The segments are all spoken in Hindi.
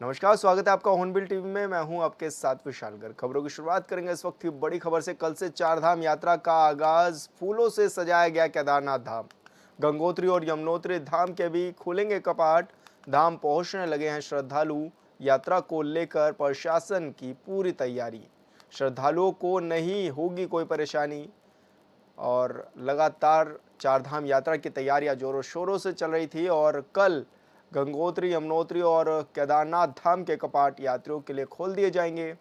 नमस्कार, स्वागत है आपका हॉर्नबिल टीवी में। मैं हूं आपके साथ विशाल गर्ग। खबरों की शुरुआत करेंगे इस वक्त की बड़ी खबर से। कल से चारधाम यात्रा का आगाज। फूलों से सजाया गया केदारनाथ धाम। गंगोत्री और यमुनोत्री धाम के भी खुलेंगे कपाट। धाम पहुंचने लगे हैं श्रद्धालु। यात्रा को लेकर प्रशासन की पूरी तैयारी। श्रद्धालुओं को नहीं होगी कोई परेशानी। और लगातार चारधाम यात्रा की तैयारियां जोरों शोरों से चल रही थी और कल गंगोत्री, यमुनोत्री और केदारनाथ धाम के कपाट यात्रियों के लिए खोल दिए जाएंगे।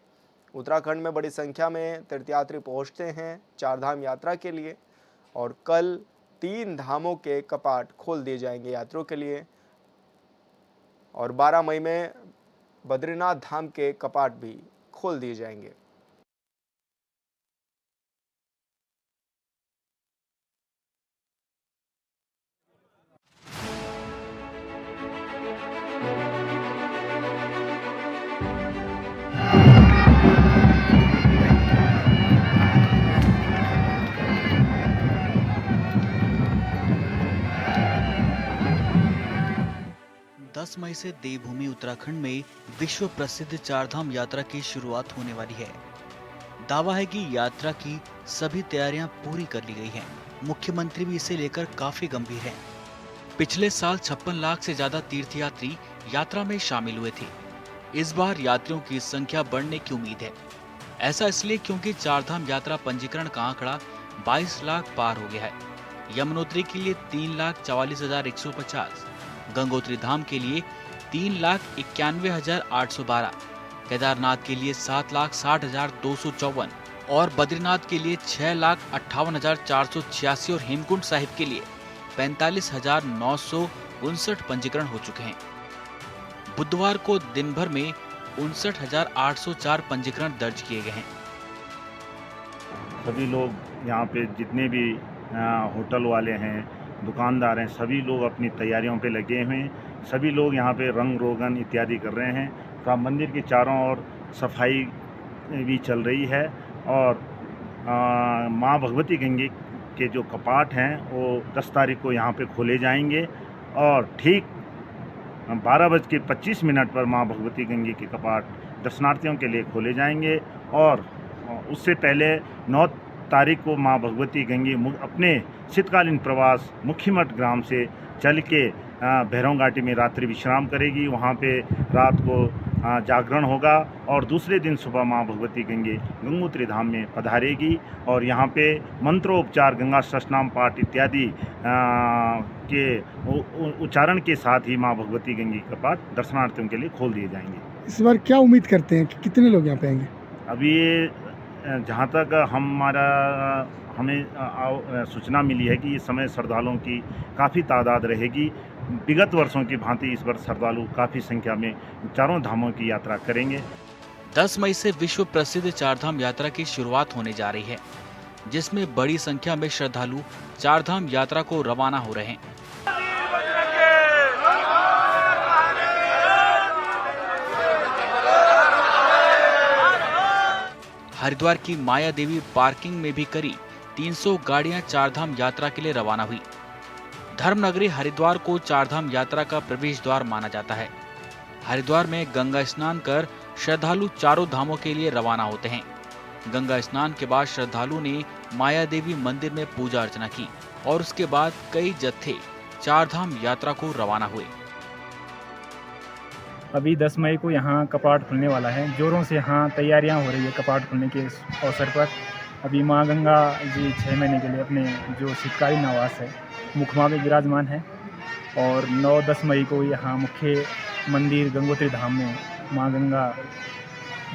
उत्तराखंड में बड़ी संख्या में तीर्थयात्री पहुंचते हैं चारधाम यात्रा के लिए और कल 3 धामों के कपाट खोल दिए जाएंगे यात्रियों के लिए और 12 मई में बद्रीनाथ धाम के कपाट भी खोल दिए जाएंगे। दस मई से देवभूमि उत्तराखंड में विश्व प्रसिद्ध चारधाम यात्रा की शुरुआत होने वाली है। दावा है कि यात्रा की सभी तैयारियां पूरी कर ली गई हैं। मुख्यमंत्री भी इसे लेकर काफी गंभीर हैं। पिछले साल 56 लाख से ज्यादा तीर्थयात्री यात्रा में शामिल हुए थे। इस बार यात्रियों की संख्या बढ़ने की उम्मीद है। ऐसा इसलिए क्योंकि चारधाम यात्रा पंजीकरण का आंकड़ा 22 लाख पार हो गया है। यमुनोत्री के लिए 3,44,150, गंगोत्री धाम के लिए 3,91,812, केदारनाथ के लिए 7,60,254 और बद्रीनाथ के लिए 6,58,486 और हेमकुंड साहिब के लिए 45,959 पंजीकरण हो चुके हैं। बुधवार को दिन भर में 59,804 पंजीकरण दर्ज किए गए हैं। सभी लोग यहाँ पे जितने भी होटल वाले हैं, दुकानदार हैं, सभी लोग अपनी तैयारियों पे लगे हुए हैं। सभी लोग यहाँ पे रंग रोगन इत्यादि कर रहे हैं। तो मंदिर के चारों ओर सफाई भी चल रही है और माँ भगवती गंगे के जो कपाट हैं वो 10 तारीख को यहाँ पे खोले जाएंगे और ठीक 12:25 पर माँ भगवती गंगे के कपाट दर्शनार्थियों के लिए खोले जाएंगे और उससे पहले 9 तारीख को माँ भगवती गंगे अपने शीतकालीन प्रवास मुखीमठ ग्राम से चल के भैरव घाटी में रात्रि विश्राम करेगी। वहाँ पे रात को जागरण होगा और दूसरे दिन सुबह माँ भगवती गंगे गंगोत्री धाम में पधारेगी और यहाँ पे मंत्रोपचार, गंगा सहस्रनाम पाठ इत्यादि के उच्चारण के साथ ही माँ भगवती गंगे का पाठ दर्शनार्थियों के लिए खोल दिए जाएंगे। इस बार क्या उम्मीद करते हैं कि कितने लोग यहाँ पे आएंगे? अभी जहाँ तक हमें सूचना मिली है कि इस समय श्रद्धालुओं की काफ़ी तादाद रहेगी। विगत वर्षों की भांति इस वर्ष श्रद्धालु काफ़ी संख्या में चारों धामों की यात्रा करेंगे। 10 मई से विश्व प्रसिद्ध चारधाम यात्रा की शुरुआत होने जा रही है, जिसमें बड़ी संख्या में श्रद्धालु चारधाम यात्रा को रवाना हो रहे हैं। हरिद्वार की माया देवी पार्किंग में भी करीब 300 गाड़ियां चारधाम यात्रा के लिए रवाना हुई। धर्मनगरी हरिद्वार को चारधाम यात्रा का प्रवेश द्वार माना जाता है। हरिद्वार में गंगा स्नान कर श्रद्धालु चारों धामों के लिए रवाना होते हैं। गंगा स्नान के बाद श्रद्धालु ने माया देवी मंदिर में पूजा अर्चना की और उसके बाद कई जत्थे चारधाम यात्रा को रवाना हुए। अभी 10 मई को यहाँ कपाट खुलने वाला है। जोरों से यहाँ तैयारियाँ हो रही है कपाट खुलने के अवसर पर। अभी माँ गंगा जी 6 महीने के लिए अपने जो शीतकालीन आवास है मुखमा में विराजमान है और 9-10 मई को यहाँ मुख्य मंदिर गंगोत्री धाम में माँ गंगा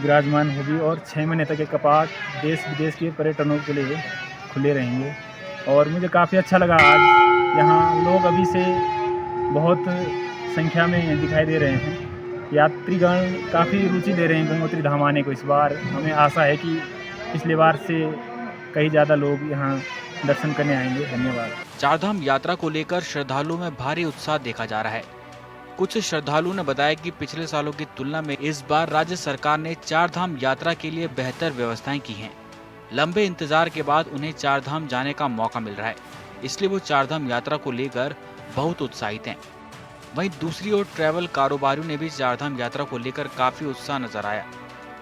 विराजमान होगी और 6 महीने तक ये कपाट देश विदेश के पर्यटनों के लिए खुले रहेंगे। और मुझे काफ़ी अच्छा लगा, आज यहाँ लोग अभी से बहुत संख्या में दिखाई दे रहे हैं। यात्रीगण काफ़ी रुचि ले रहे हैं गंगोत्री धाम आने को। इस बार हमें आशा है कि पिछले बार से कई ज़्यादा लोग यहाँ दर्शन करने आएंगे। धन्यवाद। चारधाम यात्रा को लेकर श्रद्धालुओं में भारी उत्साह देखा जा रहा है। कुछ श्रद्धालुओं ने बताया कि पिछले सालों की तुलना में इस बार राज्य सरकार ने चारधाम यात्रा के लिए बेहतर व्यवस्थाएं की हैं। लंबे इंतजार के बाद उन्हें चारधाम जाने का मौका मिल रहा है, इसलिए वो चारधाम यात्रा को लेकर बहुत उत्साहित हैं। वहीं दूसरी ओर ट्रैवल कारोबारियों ने भी चारधाम यात्रा को लेकर काफी उत्साह नजर आया।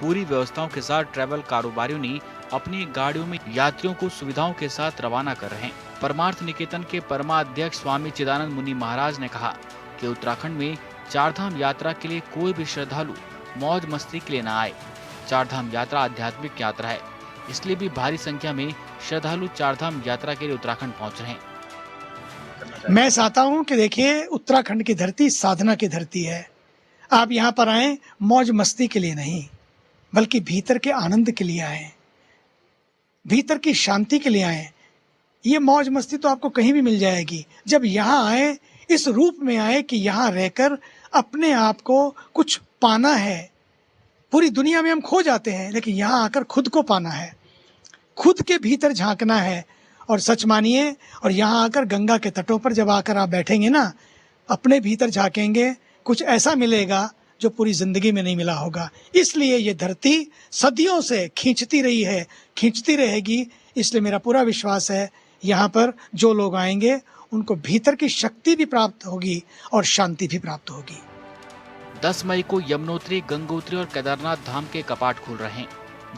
पूरी व्यवस्थाओं के साथ ट्रैवल कारोबारियों ने अपनी गाड़ियों में यात्रियों को सुविधाओं के साथ रवाना कर रहे हैं। परमार्थ निकेतन के परमाध्यक्ष स्वामी चिदानंद मुनि महाराज ने कहा कि उत्तराखंड में चारधाम यात्रा के लिए कोई भी श्रद्धालु मौज मस्ती के लिए न आए। चारधाम यात्रा आध्यात्मिक यात्रा है, इसलिए भी भारी संख्या में श्रद्धालु चारधाम यात्रा के लिए उत्तराखंड पहुंच रहे हैं। मैं चाहता हूं कि देखिए, उत्तराखंड की धरती साधना की धरती है। आप यहाँ पर आए मौज मस्ती के लिए नहीं, बल्कि भीतर के आनंद के लिए आए, भीतर की शांति के लिए आए। ये मौज मस्ती तो आपको कहीं भी मिल जाएगी। जब यहाँ आए, इस रूप में आए कि यहाँ रहकर अपने आप को कुछ पाना है। पूरी दुनिया में हम खो जाते हैं, लेकिन यहाँ आकर खुद को पाना है, खुद के भीतर झांकना है। और सच मानिए, और यहाँ आकर गंगा के तटों पर जब आकर आप बैठेंगे ना, अपने भीतर झांकेंगे, कुछ ऐसा मिलेगा जो पूरी जिंदगी में नहीं मिला होगा। इसलिए ये धरती सदियों से खींचती रही है, खींचती रहेगी। इसलिए मेरा पूरा विश्वास है, यहाँ पर जो लोग आएंगे उनको भीतर की शक्ति भी प्राप्त होगी और शांति भी प्राप्त होगी। 10 मई को यमुनोत्री, गंगोत्री और केदारनाथ धाम के कपाट खुल रहे हैं,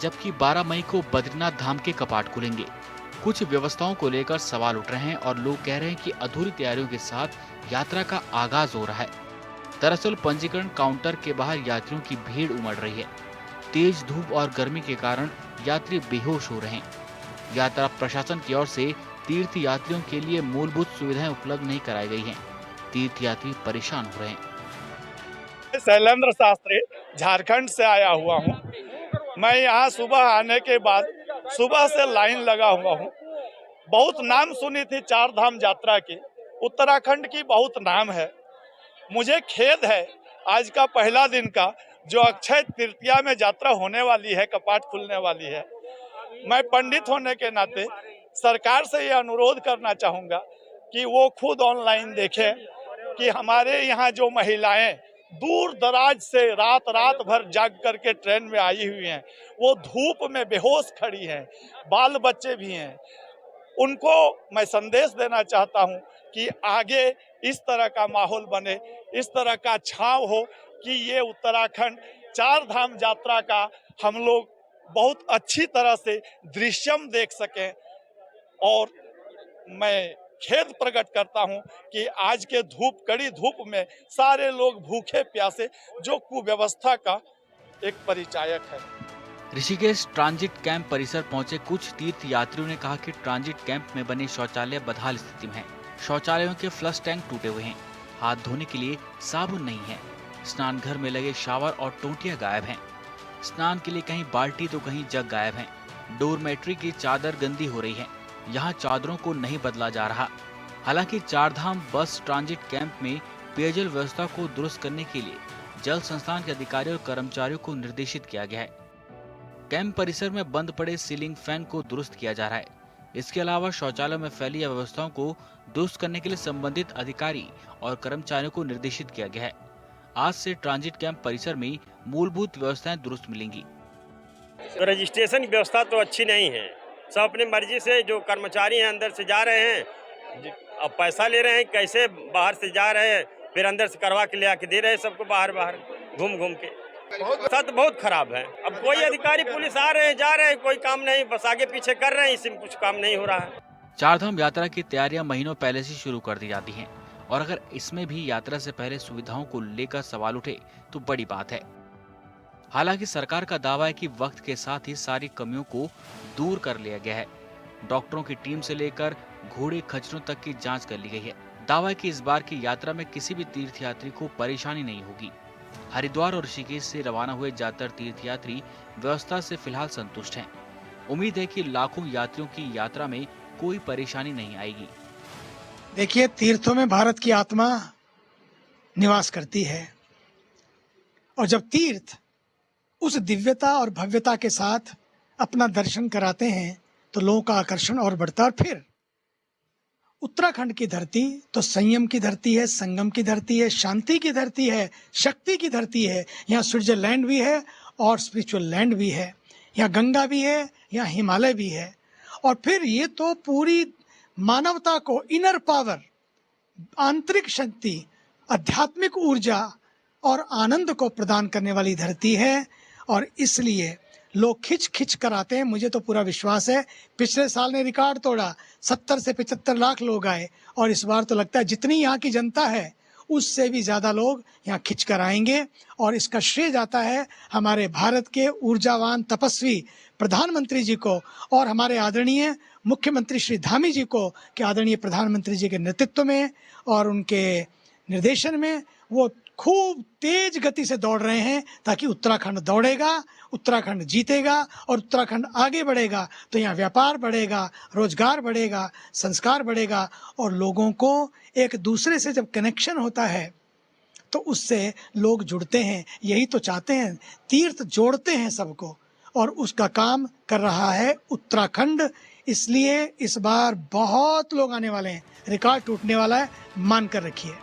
जबकि 12 मई को बद्रीनाथ धाम के कपाट खुलेंगे। कुछ व्यवस्थाओं को लेकर सवाल उठ रहे हैं और लोग कह रहे हैं कि अधूरी तैयारियों के साथ यात्रा का आगाज हो रहा है। दरअसल पंजीकरण काउंटर के बाहर यात्रियों की भीड़ उमड़ रही है। तेज धूप और गर्मी के कारण यात्री बेहोश हो रहे हैं। यात्रा प्रशासन की ओर से तीर्थ यात्रियों के लिए मूलभूत सुविधाएं उपलब्ध नहीं कराई गई हैं। तीर्थ यात्री परेशान हो रहे हैं। शैलेंद्र शास्त्री झारखंड से आया हुआ हूँ। मैं यहाँ सुबह आने के बाद सुबह से लाइन लगा हुआ हूँ। बहुत नाम सुनी थी चारधाम यात्रा की, उत्तराखंड की बहुत नाम है। मुझे खेद है आज का पहला दिन का, जो अक्षय तृतीया में यात्रा होने वाली है, कपाट खुलने वाली है। मैं पंडित होने के नाते सरकार से ये अनुरोध करना चाहूँगा कि वो खुद ऑनलाइन देखें कि हमारे यहाँ जो महिलाएं दूर दराज से रात भर जाग करके ट्रेन में आई हुई हैं, वो धूप में बेहोश खड़ी हैं, बाल बच्चे भी हैं। उनको मैं संदेश देना चाहता हूं कि आगे इस तरह का माहौल बने, इस तरह का छांव हो कि ये उत्तराखंड चार धाम यात्रा का हम लोग बहुत अच्छी तरह से दृश्यम देख सकें। और मैं खेद प्रकट करता हूं कि आज के कड़ी धूप में सारे लोग भूखे प्यासे, जो कुव्यवस्था का एक परिचायक है। ऋषिकेश ट्रांजिट कैंप परिसर पहुंचे कुछ तीर्थ यात्रियों ने कहा कि ट्रांजिट कैंप में बने शौचालय बदहाल स्थिति में हैं। शौचालयों के फ्लश टैंक टूटे हुए हैं, हाथ धोने के लिए साबुन नहीं है, स्नान घर में लगे शावर और टोंटियां गायब हैं। स्नान के लिए कहीं बाल्टी तो कहीं जग गायब हैं। डोरमेट्री की चादर गंदी हो रही है, यहाँ चादरों को नहीं बदला जा रहा। हालांकि चारधाम बस ट्रांजिट कैंप में पेयजल व्यवस्था को दुरुस्त करने के लिए जल संस्थान के अधिकारियों और कर्मचारियों को निर्देशित किया गया है। कैंप परिसर में बंद पड़े सीलिंग फैन को दुरुस्त किया जा रहा है। इसके अलावा शौचालय में फैली अव्यवस्थाओं को दुरुस्त करने के लिए संबंधित अधिकारी और कर्मचारियों को निर्देशित किया गया है। आज से ट्रांजिट कैंप परिसर में मूलभूत व्यवस्थाएं दुरुस्त मिलेंगी। तो रजिस्ट्रेशन की व्यवस्था तो अच्छी नहीं है। सब अपनी मर्जी से जो कर्मचारी हैं अंदर से जा रहे हैं, अब पैसा ले रहे हैं, कैसे बाहर से जा रहे हैं, फिर अंदर से करवा के ले आके दे रहे हैं सबको बाहर घूम के। व्यवस्था तो बहुत खराब है। अब कोई अधिकारी पुलिस आ रहे हैं, जा रहे हैं, कोई काम नहीं, बस आगे पीछे कर रहे हैं, इसमें कुछ काम नहीं हो रहा है। चारधाम यात्रा की तैयारियां महीनों पहले से शुरू कर दी जाती हैं और अगर इसमें भी यात्रा से पहले सुविधाओं को लेकर सवाल उठे तो बड़ी बात है। हालांकि सरकार का दावा है कि वक्त के साथ ही सारी कमियों को दूर कर लिया गया है। डॉक्टरों की टीम से लेकर घोड़े खच्चरों तक की जांच कर ली गई है। दावा है कि इस बार की यात्रा में किसी भी तीर्थयात्री को परेशानी नहीं होगी। हरिद्वार और ऋषिकेश से रवाना हुए ज्यादातर तीर्थयात्री व्यवस्था से फिलहाल संतुष्ट हैं। उम्मीद है कि लाखों यात्रियों की यात्रा में कोई परेशानी नहीं आएगी। देखिए, तीर्थों में भारत की आत्मा निवास करती है और जब तीर्थ उस दिव्यता और भव्यता के साथ अपना दर्शन कराते हैं तो लोगों का आकर्षण और बढ़ता है। और फिर उत्तराखंड की धरती तो संयम की धरती है, संगम की धरती है, शांति की धरती है, शक्ति की धरती है। यहाँ स्विट्जरलैंड भी है और स्पिरिचुअल लैंड भी है, यहाँ गंगा भी है, यहाँ हिमालय भी है। और फिर ये तो पूरी मानवता को इनर पावर, आंतरिक शक्ति आध्यात्मिक ऊर्जा और आनंद को प्रदान करने वाली धरती है और इसलिए लोग खिंच खिंच कर आते हैं। मुझे तो पूरा विश्वास है, पिछले साल ने रिकॉर्ड तोड़ा, 70 से 75 लाख लोग आए और इस बार तो लगता है जितनी यहाँ की जनता है उससे भी ज़्यादा लोग यहाँ खिंच कर आएंगे और इसका श्रेय जाता है हमारे भारत के ऊर्जावान तपस्वी प्रधानमंत्री जी को और हमारे आदरणीय मुख्यमंत्री श्री धामी जी को कि आदरणीय प्रधानमंत्री जी के नेतृत्व में और उनके निर्देशन में वो खूब तेज गति से दौड़ रहे हैं ताकि उत्तराखंड दौड़ेगा, उत्तराखंड जीतेगा और उत्तराखंड आगे बढ़ेगा तो यहाँ व्यापार बढ़ेगा, रोजगार बढ़ेगा, संस्कार बढ़ेगा और लोगों को एक दूसरे से जब कनेक्शन होता है तो उससे लोग जुड़ते हैं। यही तो चाहते हैं, तीर्थ जोड़ते हैं सबको और उसका काम कर रहा है उत्तराखंड। इसलिए इस बार बहुत लोग आने वाले हैं, रिकॉर्ड टूटने वाला है, मान कर रखिए।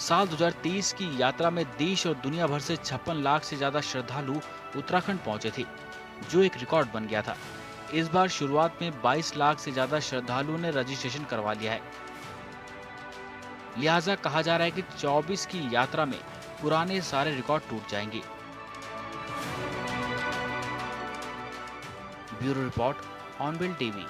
साल 2023 की यात्रा में देश और दुनिया भर से 56 लाख से ज्यादा श्रद्धालु उत्तराखंड पहुंचे थे, जो एक रिकॉर्ड बन गया था। इस बार शुरुआत में 22 लाख से ज्यादा श्रद्धालुओं ने रजिस्ट्रेशन करवा लिया है। लिहाजा कहा जा रहा है कि 24 की यात्रा में पुराने सारे रिकॉर्ड टूट जाएंगे। ब्यूरो रिपोर्ट, ऑनबिल टीवी।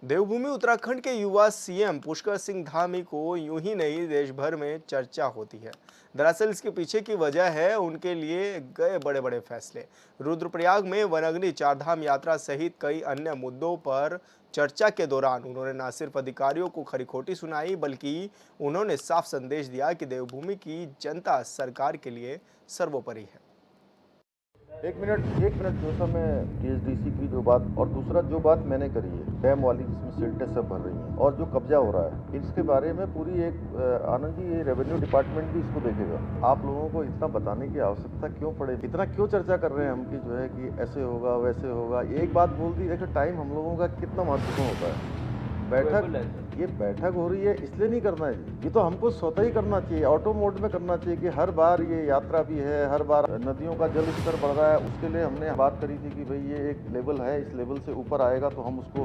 देवभूमि उत्तराखंड के युवा सीएम पुष्कर सिंह धामी को यूं ही नहीं देश भर में चर्चा होती है। दरअसल इसके पीछे की वजह है उनके लिए गए बड़े बड़े फैसले। रुद्रप्रयाग में वनाग्नि चारधाम यात्रा सहित कई अन्य मुद्दों पर चर्चा के दौरान उन्होंने न सिर्फ अधिकारियों को खरी खोटी सुनाई बल्कि उन्होंने साफ संदेश दिया कि देवभूमि की जनता सरकार के लिए सर्वोपरि है। एक मिनट जो समय TSDC की जो बात और दूसरा जो बात मैंने करी है डैम वाली जिसमें सिल्टें सब भर रही हैं और जो कब्जा हो रहा है इसके बारे में पूरी एक आनंद जी ये रेवेन्यू डिपार्टमेंट भी इसको देखेगा। आप लोगों को इतना बताने की आवश्यकता क्यों पड़े, इतना क्यों चर्चा कर रहे हैं हम कि जो है कि ऐसे होगा वैसे होगा। एक बात बोल दी, देखो टाइम हम लोगों का कितना महत्वपूर्ण होता है। ये बैठक हो रही है इसलिए नहीं करना है, ये तो हमको स्वतः ही करना चाहिए, ऑटो मोड में करना चाहिए कि हर बार ये यात्रा भी है, हर बार नदियों का जल स्तर बढ़ रहा है। उसके लिए हमने बात करी थी कि भाई ये एक लेवल है, इस लेवल से ऊपर आएगा तो हम उसको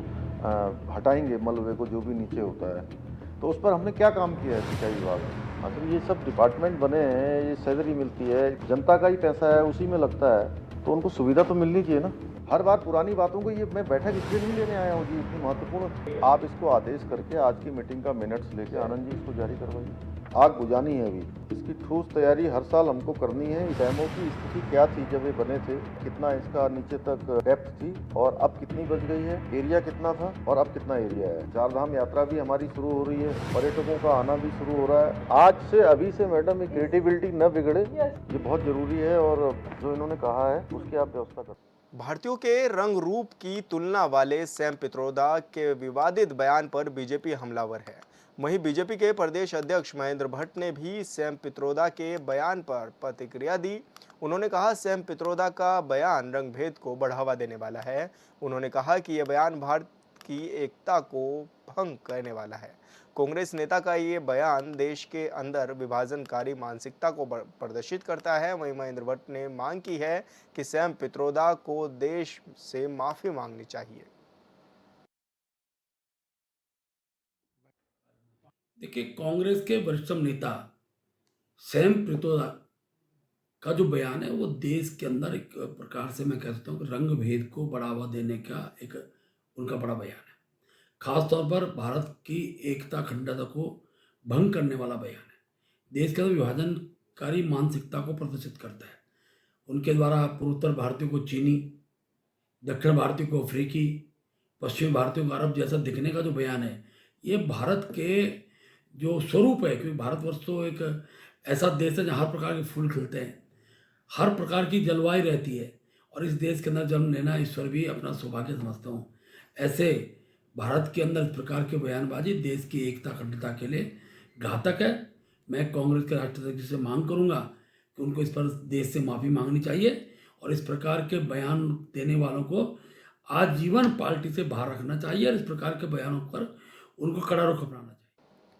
हटाएंगे मलबे को जो भी नीचे होता है। तो उस पर हमने क्या काम किया है सिंचाई विभाग में। आखिर ये सब डिपार्टमेंट बने हैं, ये सैलरी मिलती है, जनता का ही पैसा है, उसी में लगता है तो उनको सुविधा तो मिलनी चाहिए ना। हर बार पुरानी बातों को ये मैं बैठक इसलिए नहीं लेने आया हूँ जी, इतनी महत्वपूर्ण। आप इसको आदेश करके आज की मीटिंग का मिनट्स लेके आनंद जी इसको जारी करवाइए। आग बुझानी है अभी, इसकी ठोस तैयारी हर साल हमको करनी है। डैमों की स्थिति क्या थी जब ये बने थे, कितना इसका नीचे तक डेप्थ थी और अब कितनी बच गई है, एरिया कितना था और अब कितना एरिया है। चारधाम यात्रा भी हमारी शुरू हो रही है, पर्यटकों का आना भी शुरू हो रहा है। आज से अभी से मैडम ये क्रिएटिविटी न बिगड़े, ये बहुत जरूरी है और जो इन्होंने कहा है उसकी आप व्यवस्था करें। भारतीयों के रंग रूप की तुलना वाले सैम पित्रोदा के विवादित बयान पर बीजेपी हमलावर है। वहीं बीजेपी के प्रदेश अध्यक्ष महेंद्र भट्ट ने भी सैम पित्रोदा के बयान पर प्रतिक्रिया दी। उन्होंने कहा सैम पित्रोदा का बयान रंगभेद को बढ़ावा देने वाला है। उन्होंने कहा कि यह बयान भारत की एकता को भंग करने वाला है। कांग्रेस नेता का ये बयान देश के अंदर विभाजनकारी मानसिकता को प्रदर्शित करता है। वहीं महेंद्र भट्ट ने मांग की है कि सैम पित्रोदा को देश से माफी मांगनी चाहिए। देखिए, कांग्रेस के वरिष्ठतम नेता सैम पित्रोदा का जो बयान है वो देश के अंदर एक प्रकार से मैं कह सकता हूँ कि रंग भेद को बढ़ावा देने का एक उनका बड़ा बयान है। खास तौर पर भारत की एकता अखंडता को भंग करने वाला बयान है। देश के अंदर विभाजनकारी मानसिकता को प्रदर्शित करता है। उनके द्वारा पूर्वोत्तर भारतीयों को चीनी, दक्षिण भारतीयों को अफ्रीकी, पश्चिमी भारतीयों को अरब जैसा दिखने का जो बयान है, ये भारत के जो स्वरूप है, क्योंकि भारतवर्ष तो एक ऐसा देश है जहाँ हर प्रकार के फूल खिलते हैं, हर प्रकार की जलवायु रहती है और इस देश के अंदर जन्म लेना ईश्वर भी अपना सौभाग्य समझता हूँ। ऐसे भारत के अंदर इस प्रकार की बयानबाजी देश की एकता अखंडता के लिए घातक है। मैं कांग्रेस के राष्ट्रीय अध्यक्ष से मांग करूंगा कि उनको इस पर देश से माफ़ी मांगनी चाहिए और इस प्रकार के बयान देने वालों को आजीवन पार्टी से बाहर रखना चाहिए और इस प्रकार के बयानों पर उनको कड़ा रुख अपनाना चाहिए।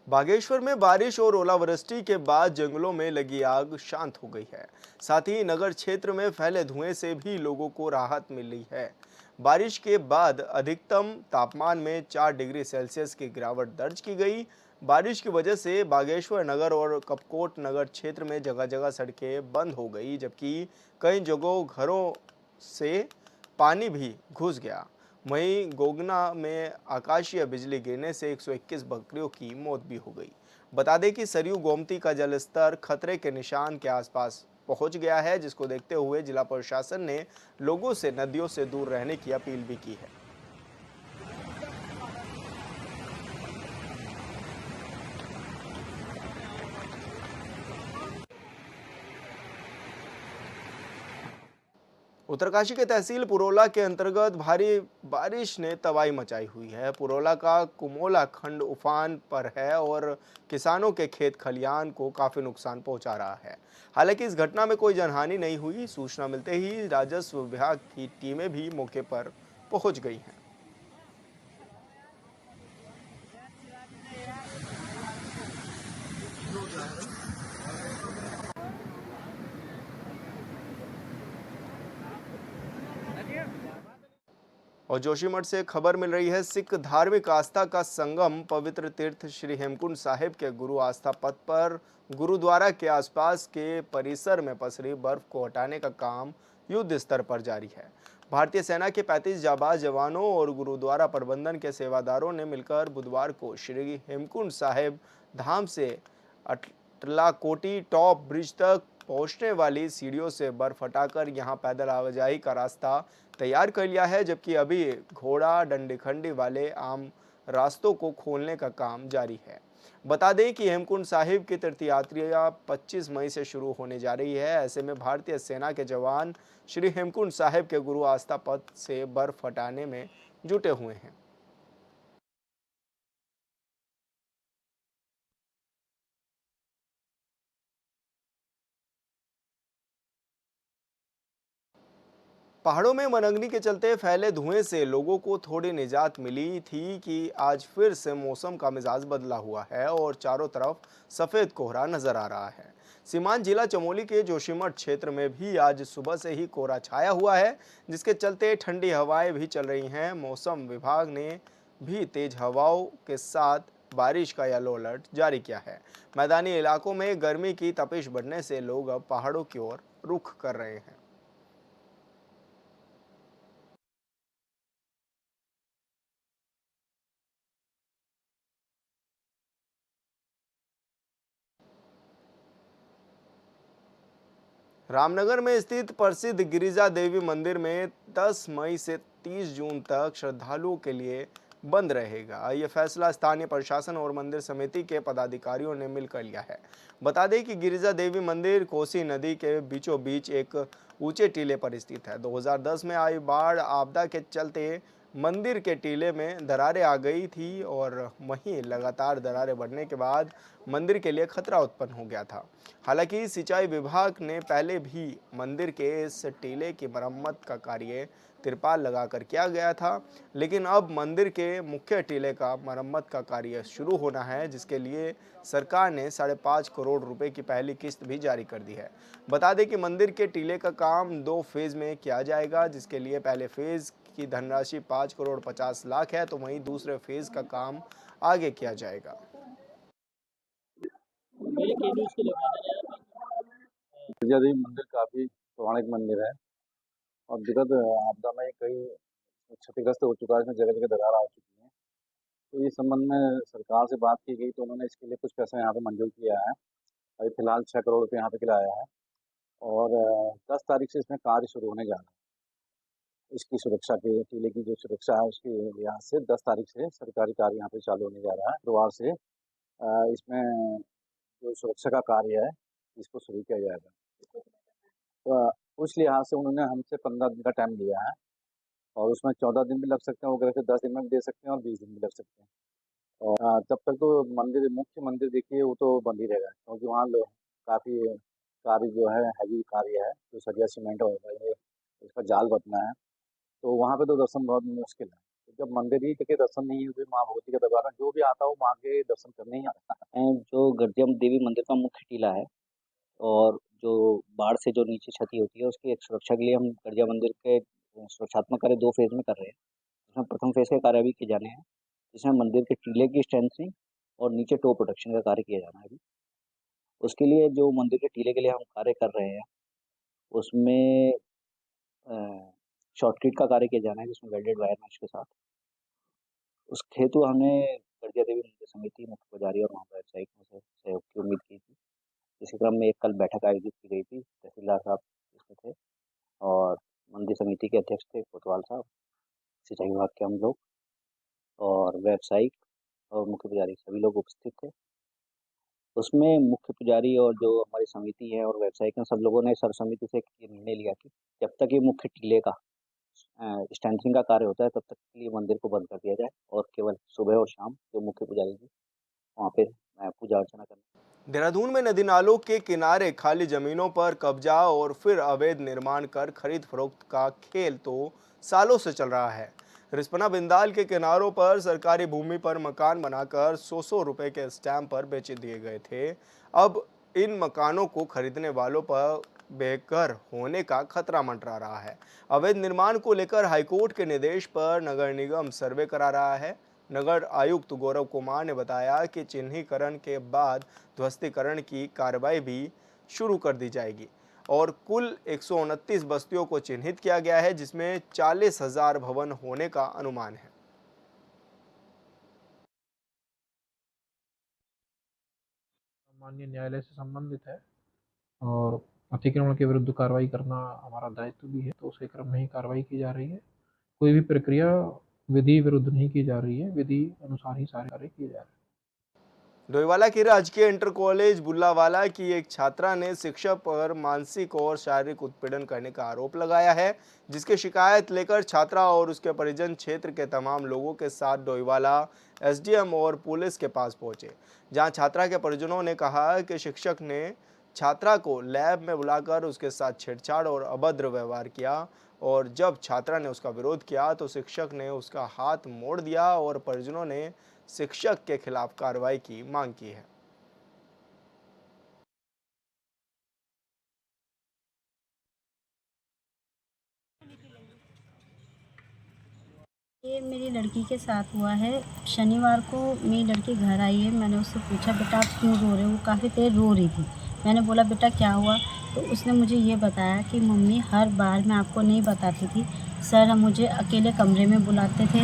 बागेश्वर में बारिश और ओलावृष्टि के बाद जंगलों में लगी आग शांत हो गई है। साथ ही नगर क्षेत्र में फैले धुएं से भी लोगों को राहत मिल रही है। बारिश के बाद अधिकतम तापमान में 4 डिग्री सेल्सियस की गिरावट दर्ज की गई। बारिश की वजह से बागेश्वर नगर और कपकोट नगर क्षेत्र में जगह जगह सड़कें बंद हो गई, जबकि कई जगहों घरों से पानी भी घुस गया। वहीं गोगना में आकाशीय बिजली गिरने से 121 बकरियों की मौत भी हो गई। बता दें कि सरयू गोमती का जलस्तर खतरे के निशान के आसपास पहुंच गया है, जिसको देखते हुए जिला प्रशासन ने लोगों से नदियों से दूर रहने की अपील भी की है। उत्तरकाशी के तहसील पुरोला के अंतर्गत भारी बारिश ने तबाही मचाई हुई है। पुरोला का कुमोला खंड उफान पर है और किसानों के खेत खलियान को काफी नुकसान पहुंचा रहा है। हालांकि इस घटना में कोई जनहानि नहीं हुई। सूचना मिलते ही राजस्व विभाग की टीमें भी मौके पर पहुंच गई हैं। और जोशीमठ से खबर मिल रही है, सिख धार्मिक आस्था का संगम पवित्र तीर्थ श्री हेमकुंड साहिब के गुरु आस्था पथ पर गुरुद्वारा के आसपास के परिसर में पसरी बर्फ को हटाने का काम युद्ध स्तर पर जारी है। भारतीय सेना के 35 जाबाज जवानों और गुरुद्वारा प्रबंधन के सेवादारों ने मिलकर बुधवार को श्री हेमकुंड साहिब धाम से अटलाकोटी टॉप ब्रिज तक पहुंचने वाली सीढ़ियों से बर्फ हटाकर यहां पैदल आवाजाही का रास्ता तैयार कर लिया है, जबकि अभी घोड़ा डंडीखंडी वाले आम रास्तों को खोलने का काम जारी है। बता दें कि हेमकुंड साहिब की तीर्थयात्रा 25 मई से शुरू होने जा रही है। ऐसे में भारतीय सेना के जवान श्री हेमकुंड साहिब के गुरु आस्था पथ से बर्फ हटाने में जुटे हुए हैं। पहाड़ों में मनअग्नि के चलते फैले धुएं से लोगों को थोड़ी निजात मिली थी कि आज फिर से मौसम का मिजाज बदला हुआ है और चारों तरफ सफेद कोहरा नजर आ रहा है। सीमांत जिला चमोली के जोशीमठ क्षेत्र में भी आज सुबह से ही कोहरा छाया हुआ है, जिसके चलते ठंडी हवाएं भी चल रही हैं। मौसम विभाग ने भी तेज हवाओं के साथ बारिश का येलो अलर्ट जारी किया है। मैदानी इलाकों में गर्मी की तपिश बढ़ने से लोग अब पहाड़ों की ओर रुख कर रहे हैं। रामनगर में स्थित प्रसिद्ध गिरिजा देवी मंदिर में 10 मई से 30 जून तक श्रद्धालुओं के लिए बंद रहेगा। यह फैसला स्थानीय प्रशासन और मंदिर समिति के पदाधिकारियों ने मिलकर लिया है। बता दें कि गिरिजा देवी मंदिर कोसी नदी के बीचों बीच एक ऊंचे टीले पर स्थित है। 2010 में आई बाढ़ आपदा के चलते मंदिर के टीले में दरारें आ गई थी और वहीं लगातार दरारें बढ़ने के बाद मंदिर के लिए खतरा उत्पन्न हो गया था। हालांकि सिंचाई विभाग ने पहले भी मंदिर के इस टीले की मरम्मत का कार्य तिरपाल लगाकर किया गया था, लेकिन अब मंदिर के मुख्य टीले का मरम्मत का कार्य शुरू होना है, जिसके लिए सरकार ने 5.5 करोड़ रुपए की पहली किस्त भी जारी कर दी है। बता दें कि मंदिर के टीले का काम 2 फेज में किया जाएगा, जिसके लिए पहले फेज की धनराशि 5 करोड़ 50 लाख है, तो वहीं दूसरे फेज का काम आगे किया जाएगा। गिरिजा देवी मंदिर काफी पौराणिक मंदिर है और विगत आपदा में कई क्षतिग्रस्त हो चुका है, इसमें जगह जगह दरार आ चुकी है। तो इस संबंध में सरकार से बात की गई तो उन्होंने इसके लिए कुछ पैसा यहाँ पे मंजूर किया है। अभी फिलहाल 6 करोड़ रुपये यहाँ पे के लिए आया है और 10 तारीख से इसमें कार्य शुरू होने जा रहा है। इसकी सुरक्षा के टीले की जो सुरक्षा है उसके लिहाज से 10 तारीख से सरकारी कार्य यहाँ पे चालू होने जा रहा है। शुक्रवार से इसमें जो सुरक्षा का कार्य है इसको शुरू किया जाएगा। तो उस लिहाज से उन्होंने हमसे 15 दिन का टाइम लिया है और उसमें 14 दिन भी लग सकते हैं, वो करके 10 दिन में भी दे सकते हैं और 20 दिन भी लग सकते हैं। और तब तक तो मंदिर मुख्य मंदिर देखिए वो तो बंद ही रहेगा, क्योंकि वहाँ लोग काफ़ी कार्य जो है हैवी कार्य है, जो सरिया सीमेंट होगा ये इसका जाल बतना है, तो वहाँ पे तो दर्शन बहुत मुश्किल है। तो जब मंदिर ही के दर्शन नहीं हुए, माँ भगवती का दरबार जो भी आता है वो माँ के दर्शन करने ही आता है। जो गर्जिया देवी मंदिर का मुख्य टीला है और जो बाढ़ से जो नीचे क्षति होती है उसकी एक सुरक्षा के लिए हम गर्जिया मंदिर के सुरक्षात्मक कार्य 2 फेज़ में कर रहे हैं। इसमें प्रथम फेज़ के कार्य अभी किए जाने हैं, जिसमें मंदिर के टीले की स्ट्रेंथनिंग और नीचे टॉप प्रोटेक्शन का कार्य किया जाना है अभी। उसके लिए जो मंदिर के टीले के लिए हम कार्य कर रहे हैं, उसमें शॉर्टकट का कार्य किया जाना है, जिसमें वेल्डेड वायर मैश के साथ। उस हेतु हमने गर्जिया देवी मंदिर समिति, मुख्य पुजारी और वहाँ व्यावसायिकों से सहयोग की उम्मीद की थी। इसी क्रम में एक कल बैठक आयोजित की गई थी। तहसीलदार साहब इसमें थे और मंदिर समिति के अध्यक्ष थे कोतवाल साहब, सिंचाई विभाग के हम लोग और व्यावसायिक और मुख्य पुजारी सभी लोग उपस्थित थे। उसमें मुख्य पुजारी और जो हमारी समिति है और व्यावसायिक हैं, सब लोगों ने सर्वसम्मति से ये निर्णय लिया कि जब तक ये मुख्य टीले का स्ट्रेंथनिंग का कार्य होता है, तब तक के लिए मंदिर को बंद कर दिया जाए और केवल सुबह और शाम जो मुख्य पुजारी जी वहाँ पे पूजा अर्चना करना। देहरादून में नदी नालों के किनारे खाली जमीनों पर कब्जा और फिर अवैध निर्माण कर खरीद फरोख्त का खेल तो सालों से चल रहा है। रिस्पना बिंदाल के किनारों पर सरकारी भूमि पर मकान बनाकर 100 रुपए के स्टैंप पर बेच दिए गए थे। अब इन मकानों को खरीदने वालों पर बेघर होने का खतरा मंडरा रहा है। अवैध निर्माण को लेकर हाईकोर्ट के निर्देश पर नगर निगम सर्वे करा रहा है। नगर आयुक्त गौरव कुमार ने बताया कि चिन्हीकरण के बाद ध्वस्तीकरण की कार्रवाई भी शुरू कर दी जाएगी और कुल 129 बस्तियों को चिन्हित किया गया है, जिसमें 40,000 भवन होने का अनुमान है। माननीय न्यायालय से संबंधित है और अतिक्रमण के विरुद्ध कार्रवाई करना हमारा दायित्व भी है, तो उसी क्रम में ही कार्रवाई की जा रही है। कोई भी प्रक्रिया विधि विरुद्ध नहीं की जा रही है, विधि अनुसार ही सारे कार्य किए जा रहे हैं। डोईवाला की राजकीय इंटर कॉलेज बुल्लावाला की एक छात्रा ने शिक्षक पर मानसिक और शारीरिक उत्पीड़न करने का आरोप लगाया है, जिसकी शिकायत लेकर छात्रा और उसके परिजन क्षेत्र के तमाम लोगों के साथ डोईवाला एसडीएम और पुलिस के पास पहुंचे, जहां छात्रा के परिजनों ने कहा कि शिक्षक ने छात्रा को लैब में बुलाकर उसके साथ छेड़छाड़ और अभद्र व्यवहार किया और जब छात्रा ने उसका विरोध किया तो शिक्षक ने उसका हाथ मोड़ दिया और परिजनों ने शिक्षक के खिलाफ कार्रवाई की मांग की है। ये मेरी लड़की के साथ हुआ है। शनिवार को मेरी लड़की घर आई है। मैंने उससे पूछा, बेटा आप क्यों रो रहे हो? वो काफ़ी देर रो रही थी। मैंने बोला, बेटा क्या हुआ? तो उसने मुझे ये बताया कि मम्मी हर बार मैं आपको नहीं बताती थी, सर हम मुझे अकेले कमरे में बुलाते थे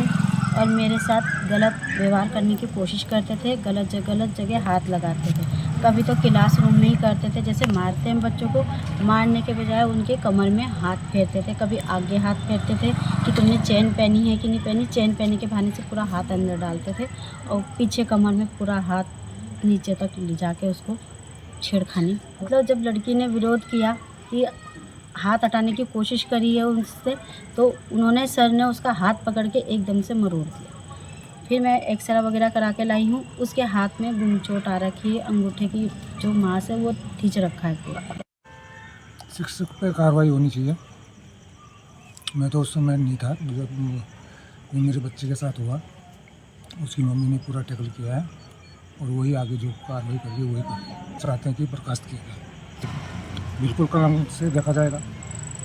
और मेरे साथ गलत व्यवहार करने की कोशिश करते थे, गलत जगह हाथ लगाते थे। कभी तो क्लासरूम में ही करते थे, जैसे मारते हैं बच्चों को, मारने के बजाय उनके कमर में हाथ फेरते थे। कभी आगे हाथ फेरते थे कि तुमने चेन पहनी है कि नहीं पहनी। चेन पहनने के बहाने से पूरा हाथ अंदर डालते थे और पीछे कमर में पूरा हाथ नीचे तक ले जाके उसको छेड़खानी। मतलब जब लड़की ने विरोध किया कि हाथ हटाने की कोशिश करी है उनसे, तो उन्होंने सर ने उसका हाथ पकड़ के एकदम से मरोड़ दिया। फिर मैं एक्सरे वगैरह करा के लाई हूँ। उसके हाथ में गुम चोट आ रखी है, अंगूठे की जो मांस है वो खींच रखा है पूरा। शिक्षक पे कार्रवाई होनी चाहिए। मैं तो उस समय नहीं था जब मेरे बच्चे के साथ हुआ। उसकी मम्मी ने पूरा टैकल किया है और वही आगे जो कार्रवाई करिए वही करिए। चाहते हैं कि बर्खास्त किया जाए। बिल्कुल कलम से देखा जाएगा।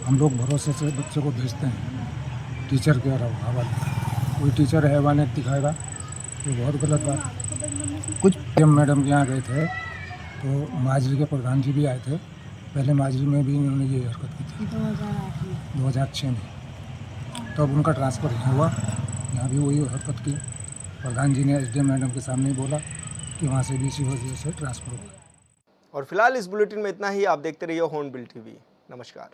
हम लोग भरोसे से बच्चे को भेजते हैं टीचर के हवाले। कोई टीचर हैवाने दिखाएगा तो बहुत गलत बात है। कुछ मैडम के यहाँ गए थे तो माजरी के प्रधान जी भी आए थे। पहले माजरी में भी इन्होंने ये हरकत की थी 2006 में। तब तो उनका ट्रांसफ़र यहाँ हुआ, यहाँ भी वही हरकत की। प्रधान जी ने एसडीएम मैडम के सामने बोला कि वहाँ से भी इसी वजह से ट्रांसफ़र हुआ। और फिलहाल इस बुलेटिन में इतना ही। आप देखते रहिए हॉर्नबिल टीवी। नमस्कार।